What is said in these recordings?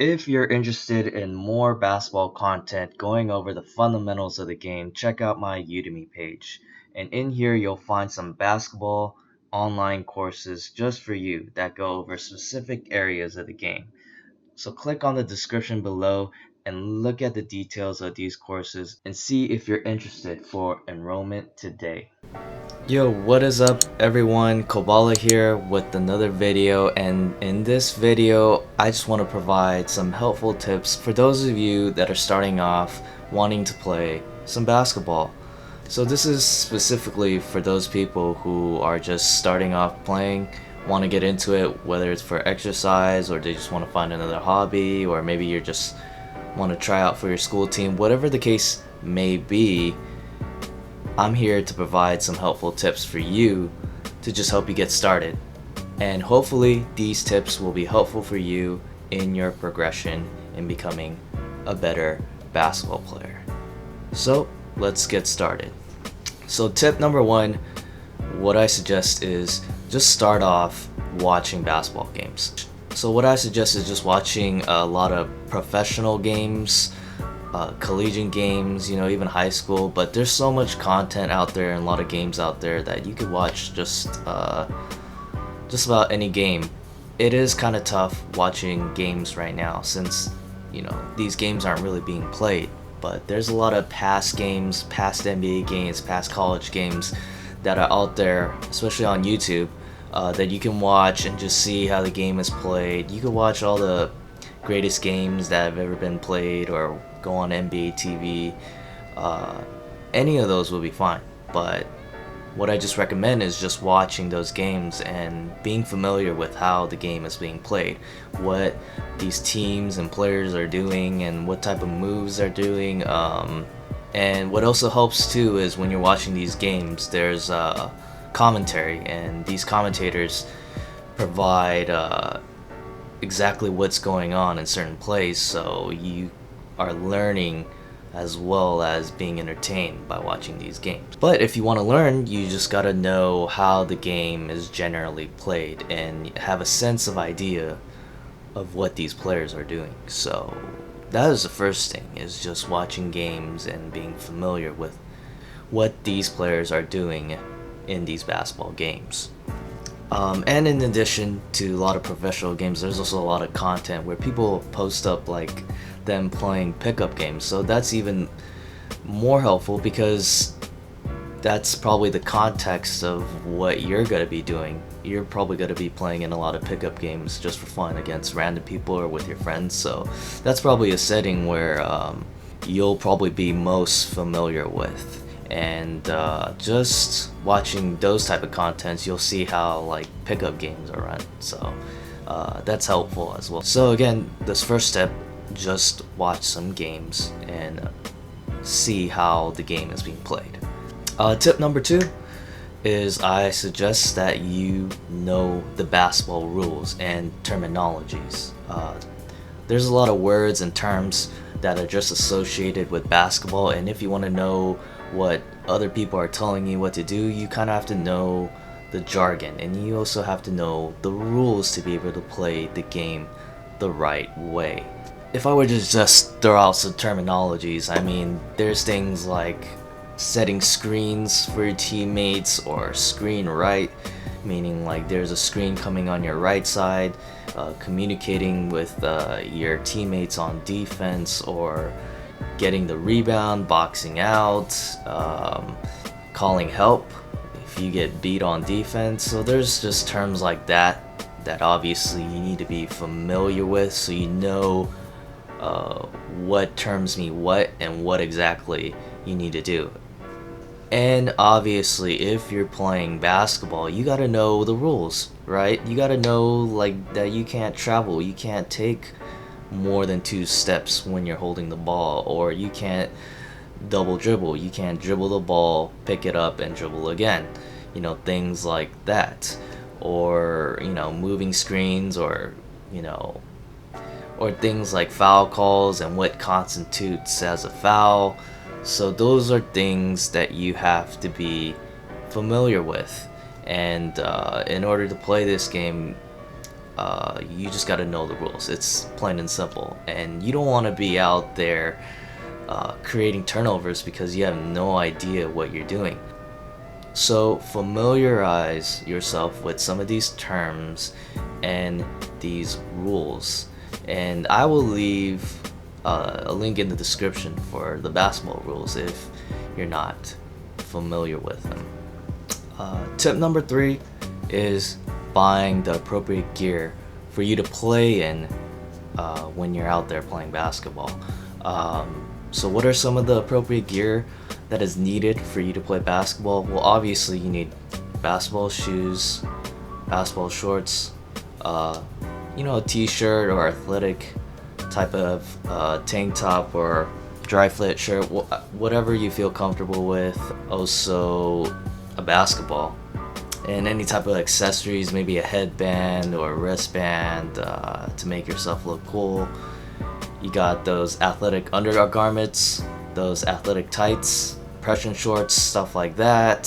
If you're interested in more basketball content going over the fundamentals of the game, check out my Udemy page. And in here, you'll find some basketball online courses just for you that go over specific areas of the game. So click on the description below and look at the details of these courses and see if you're interested for enrollment today. Yo, what is up everyone? Koballa here with another video, and in this video I just want to provide some helpful tips for those of you that are starting off wanting to play some basketball. So this is specifically for those people who are just starting off playing, want to get into it, whether it's for exercise or they just want to find another hobby, or maybe you just want to try out for your school team. Whatever the case may be, I'm here to provide some helpful tips for you to just help you get started. And hopefully these tips will be helpful for you in your progression in becoming a better basketball player. So let's get started. So tip number one, what I suggest is just start off watching basketball games. So what I suggest is just watching a lot of professional games, collegiate games, even high school, but there's so much content out there and a lot of games out there that you could watch just about any game. It is kind of tough watching games right now since these games aren't really being played, but there's a lot of past games, past NBA games, past college games that are out there, especially on YouTube, that you can watch and just see how the game is played. You can watch all the greatest games that have ever been played or go on NBA TV. Any of those will be fine, but what I just recommend is just watching those games and being familiar with how the game is being played, what these teams and players are doing and what type of moves they're doing. And what also helps too is when you're watching these games, there's commentary, and these commentators provide exactly what's going on in certain plays, so you are learning as well as being entertained by watching these games. But if you want to learn, you just gotta know how the game is generally played and have a sense of idea of what these players are doing. So that is the first thing, is just watching games and being familiar with what these players are doing in these basketball games. And in addition to a lot of professional games, there's also a lot of content where people post up like them playing pickup games. So that's even more helpful because that's probably the context of what you're going to be doing. You're probably going to be playing in a lot of pickup games just for fun against random people or with your friends. So that's probably a setting where you'll probably be most familiar with. And just watching those type of contents, you'll see how like pickup games are run. So that's helpful as well. So again, this first step, just watch some games and see how the game is being played. Tip number two is I suggest that you know the basketball rules and terminologies. There's a lot of words and terms that are just associated with basketball, and if you want to know what other people are telling you what to do, you kind of have to know the jargon, and you also have to know the rules to be able to play the game the right way. If I were to just throw out some terminologies, I mean, there's things like setting screens for your teammates, or screen right, meaning like there's a screen coming on your right side, communicating with your teammates on defense, or getting the rebound, boxing out, calling help if you get beat on defense. So there's just terms like that obviously you need to be familiar with, so you know what terms mean what and what exactly you need to do. And obviously if you're playing basketball, you gotta know the rules, right? You gotta know like that you can't travel, you can't take more than 2 steps when you're holding the ball, or you can't double dribble, you can't dribble the ball, pick it up and dribble again, things like that. Or moving screens, or or things like foul calls and what constitutes as a foul. So those are things that you have to be familiar with, and in order to play this game, You just got to know the rules. It's plain and simple, and you don't want to be out there creating turnovers because you have no idea what you're doing. So familiarize yourself with some of these terms and these rules, and I will leave a link in the description for the basketball rules if you're not familiar with them. Tip number 3 is buying the appropriate gear for you to play in when you're out there playing basketball. So what are some of the appropriate gear that is needed for you to play basketball? Well, obviously you need basketball shoes, basketball shorts, a t-shirt or athletic type of tank top or dry fit shirt, whatever you feel comfortable with. Also a basketball and any type of accessories, maybe a headband or a wristband to make yourself look cool. You got those athletic undergarments, those athletic tights, compression shorts, stuff like that.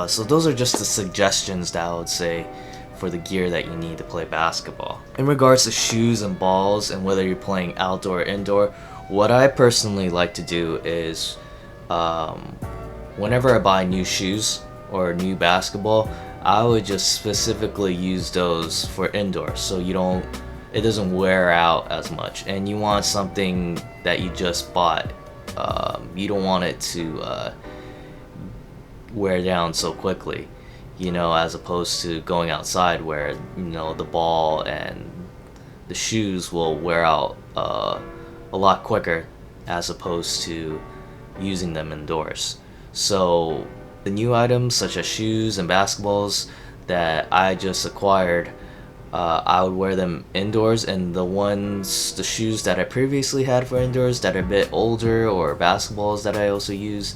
So those are just the suggestions that I would say for the gear that you need to play basketball. In regards to shoes and balls and whether you're playing outdoor or indoor, what I personally like to do is whenever I buy new shoes or new basketball, I would just specifically use those for indoor, so it doesn't wear out as much. And you want something that you just bought. You don't want it to wear down so quickly, as opposed to going outside where the ball and the shoes will wear out a lot quicker as opposed to using them indoors. So the new items such as shoes and basketballs that I just acquired, I would wear them indoors, and the shoes that I previously had for indoors that are a bit older, or basketballs that I also use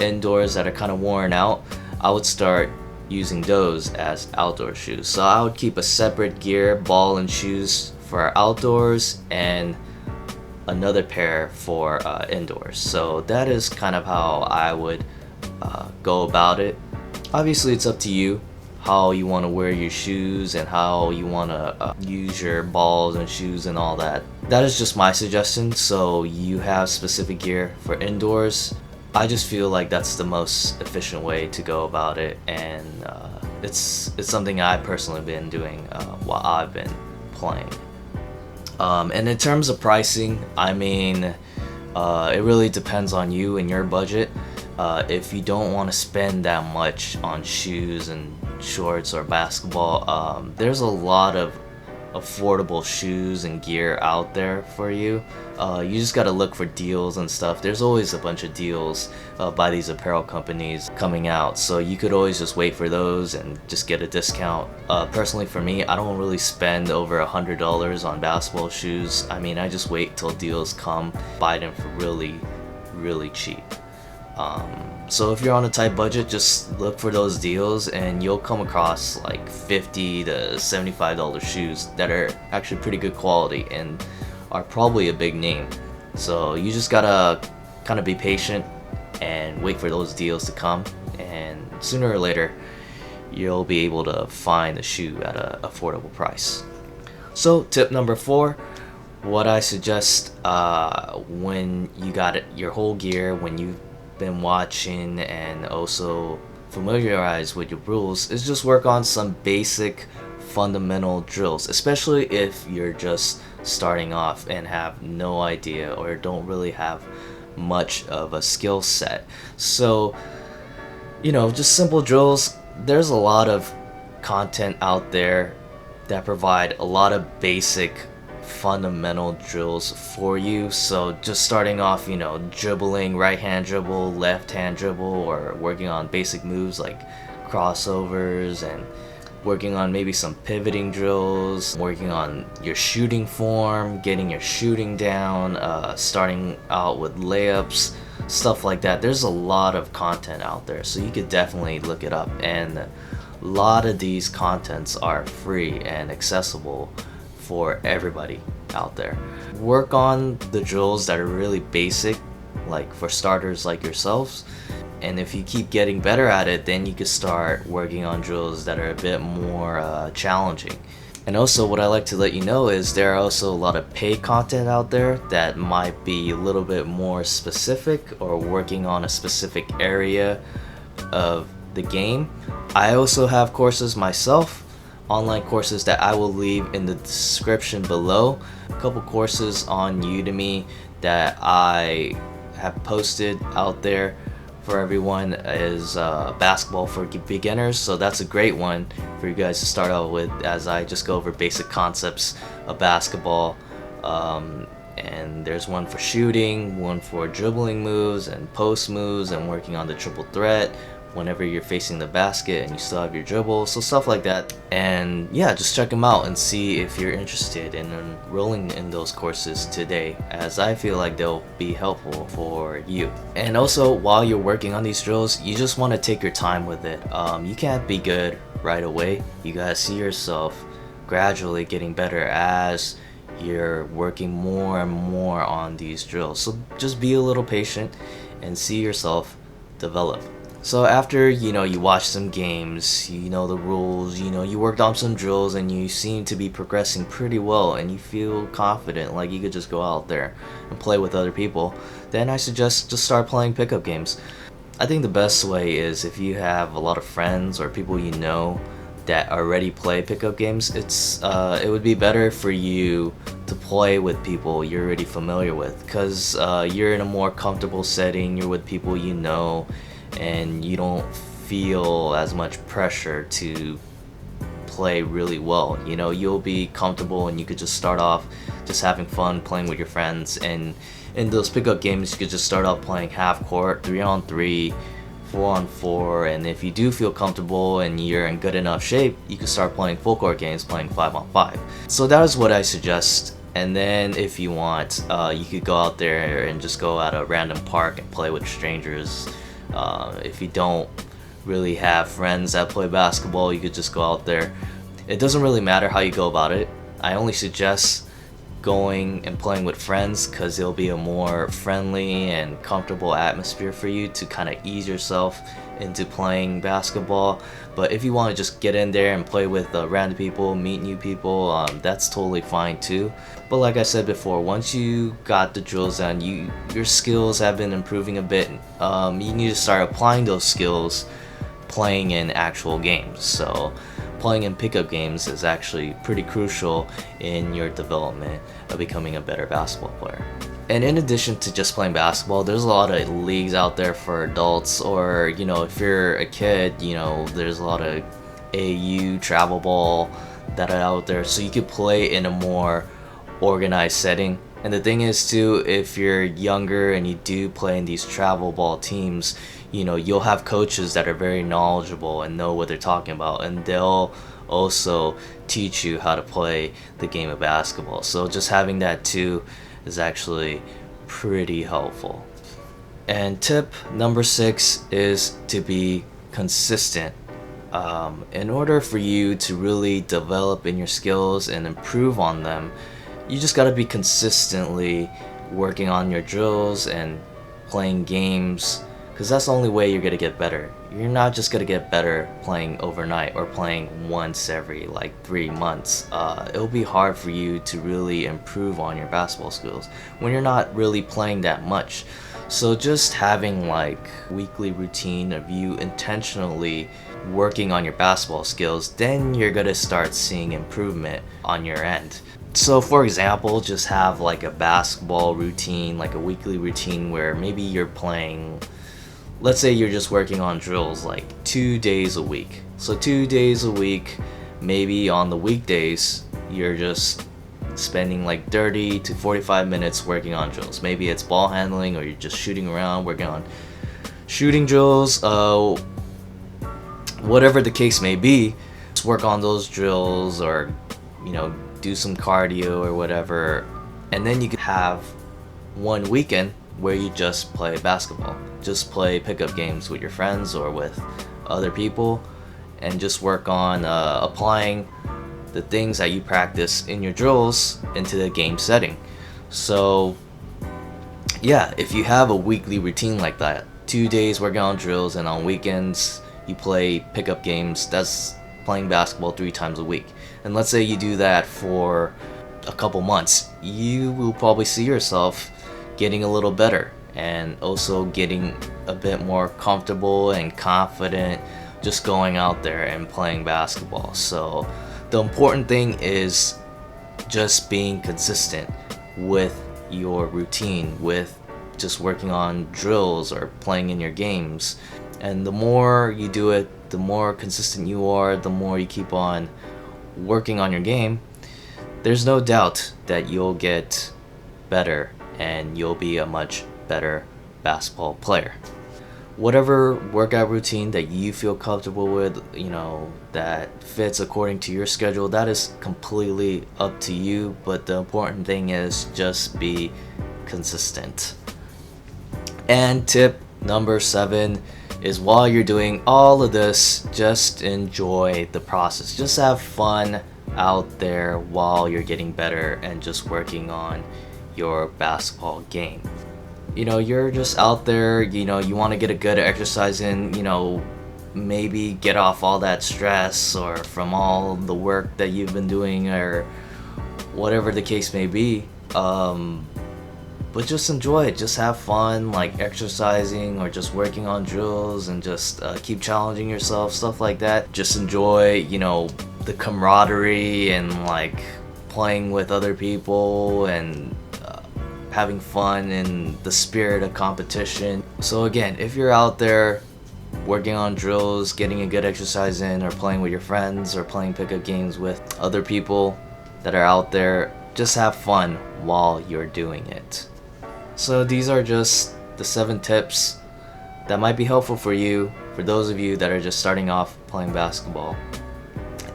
indoors that are kind of worn out, I would start using those as outdoor shoes. So I would keep a separate gear, ball and shoes for outdoors and another pair for indoors. So that is kind of how I would go about it. Obviously it's up to you how you want to wear your shoes and how you want to use your balls and shoes and all that. That is just my suggestion. So you have specific gear for indoors. I just feel like that's the most efficient way to go about it, and it's something I personally been doing while I've been playing. And in terms of pricing, I mean, it really depends on you and your budget. If you don't want to spend that much on shoes and shorts or basketball, there's a lot of affordable shoes and gear out there for you. You just gotta look for deals and stuff. There's always a bunch of deals by these apparel companies coming out, so you could always just wait for those and just get a discount. Personally for me, I don't really spend over $100 on basketball shoes. I mean, I just wait till deals come, buy them for really, really cheap. So if you're on a tight budget, just look for those deals and you'll come across like $50 to $75 shoes that are actually pretty good quality and are probably a big name. So you just gotta kind of be patient and wait for those deals to come, and sooner or later you'll be able to find a shoe at an affordable price. So tip number 4, what I suggest when you got your whole gear, when you've been watching and also familiarize with your rules, is just work on some basic fundamental drills, especially if you're just starting off and have no idea or don't really have much of a skill set. So just simple drills. There's a lot of content out there that provide a lot of basic fundamental drills for you. So just starting off, dribbling, right hand dribble, left hand dribble, or working on basic moves like crossovers, and working on maybe some pivoting drills, working on your shooting form, getting your shooting down, starting out with layups, stuff like that. There's a lot of content out there, so you could definitely look it up, and a lot of these contents are free and accessible for everybody out there. Work on the drills that are really basic, like for starters like yourselves, and if you keep getting better at it, then you can start working on drills that are a bit more challenging. And also, what I like to let you know is there are also a lot of paid content out there that might be a little bit more specific or working on a specific area of the game. I also have courses myself, online courses that I will leave in the description below. A couple courses on Udemy that I have posted out there for everyone is basketball for beginners, so that's a great one for you guys to start out with, as I just go over basic concepts of basketball. And there's one for shooting, one for dribbling moves and post moves and working on the triple threat whenever you're facing the basket and you still have your dribble, so stuff like that. And yeah, just check them out and see if you're interested in enrolling in those courses today, as I feel like they'll be helpful for you. And also, while you're working on these drills, you just want to take your time with it. You can't be good right away. You gotta see yourself gradually getting better as you're working more and more on these drills. So just be a little patient and see yourself develop. So after, you watch some games, you know the rules, you worked on some drills and you seem to be progressing pretty well and you feel confident, like you could just go out there and play with other people, then I suggest just start playing pickup games. I think the best way is if you have a lot of friends or people you know that already play pickup games, it would be better for you to play with people you're already familiar with, because you're in a more comfortable setting, you're with people you know, and you don't feel as much pressure to play really well. You'll be comfortable and you could just start off just having fun playing with your friends. And in those pickup games, you could just start off playing half court, 3-on-3, 4-on-4, and if you do feel comfortable and you're in good enough shape, you can start playing full court games, playing 5-on-5. So that is what I suggest. And then if you want, you could go out there and just go at a random park and play with strangers. If you don't really have friends that play basketball, you could just go out there. It doesn't really matter how you go about it. I only suggest going and playing with friends because it'll be a more friendly and comfortable atmosphere for you to kind of ease yourself into playing basketball. But if you want to just get in there and play with random people, meet new people, that's totally fine too. But like I said before, once you got the drills down, your skills have been improving a bit. You need to start applying those skills playing in actual games. So playing in pickup games is actually pretty crucial in your development of becoming a better basketball player. And in addition to just playing basketball, there's a lot of leagues out there for adults, or if you're a kid, there's a lot of AU travel ball that are out there, so you could play in a more organized setting. And the thing is too, if you're younger and you do play in these travel ball teams, you'll have coaches that are very knowledgeable and know what they're talking about, and they'll also teach you how to play the game of basketball. So just having that too is actually pretty helpful. And tip number 6 is to be consistent. In order for you to really develop in your skills and improve on them, you just got to be consistently working on your drills and playing games, because that's the only way you're going to get better. You're not just going to get better playing overnight or playing once every 3 months. It'll be hard for you to really improve on your basketball skills when you're not really playing that much. So just having weekly routine of you intentionally working on your basketball skills, then you're going to start seeing improvement on your end. So for example, just have a basketball routine, a weekly routine where maybe you're playing, let's say you're just working on drills 2 days a week. So 2 days a week, maybe on the weekdays, you're just spending 30 to 45 minutes working on drills. Maybe it's ball handling, or you're just shooting around, working on shooting drills, whatever the case may be. Just work on those drills, or do some cardio or whatever, and then you could have one weekend where you just play basketball, just play pickup games with your friends or with other people, and just work on applying the things that you practice in your drills into the game setting. So yeah, if you have a weekly routine like that, 2 days working on drills, and on weekends you play pickup games, that's playing basketball 3 times a week. And let's say you do that for a couple months, you will probably see yourself getting a little better and also getting a bit more comfortable and confident just going out there and playing basketball. So the important thing is just being consistent with your routine, with just working on drills or playing in your games. And the more you do it, the more consistent you are, the more you keep on working on your game, there's no doubt that you'll get better and you'll be a much better basketball player. Whatever workout routine that you feel comfortable with, that fits according to your schedule, that is completely up to you. But the important thing is just be consistent. And tip number 7 is, while you're doing all of this, just enjoy the process. Just have fun out there while you're getting better and just working on your basketball game. You're just out there, you want to get a good exercise in, maybe get off all that stress or from all the work that you've been doing or whatever the case may be. But just enjoy it, just have fun, like exercising or just working on drills, and just keep challenging yourself, stuff like that. Just enjoy, the camaraderie and like playing with other people and having fun in the spirit of competition. So again, if you're out there working on drills, getting a good exercise in, or playing with your friends, or playing pickup games with other people that are out there, just have fun while you're doing it. So these are just the 7 tips that might be helpful for you, for those of you that are just starting off playing basketball.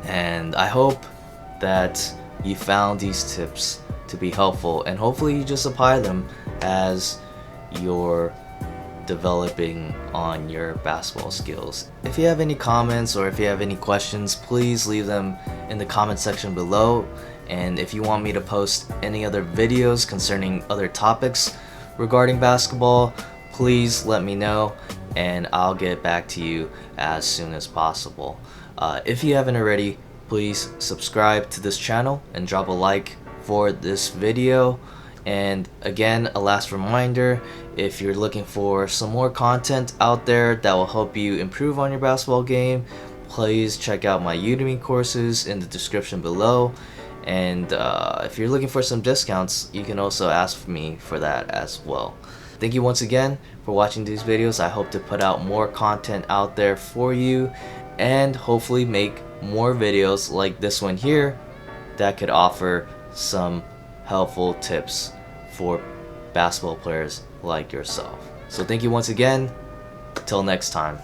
And I hope that you found these tips to be helpful, and hopefully you just apply them as you're developing on your basketball skills. If you have any comments or if you have any questions, please leave them in the comment section below. And if you want me to post any other videos concerning other topics regarding basketball, please let me know and I'll get back to you as soon as possible. If you haven't already, please subscribe to this channel and drop a like for this video. And again, a last reminder, if you're looking for some more content out there that will help you improve on your basketball game, please check out my Udemy courses in the description below. And if you're looking for some discounts, you can also ask me for that as well. Thank you once again for watching these videos. I hope to put out more content out there for you, and hopefully make more videos like this one here that could offer some helpful tips for basketball players like yourself. So thank you once again. Till next time.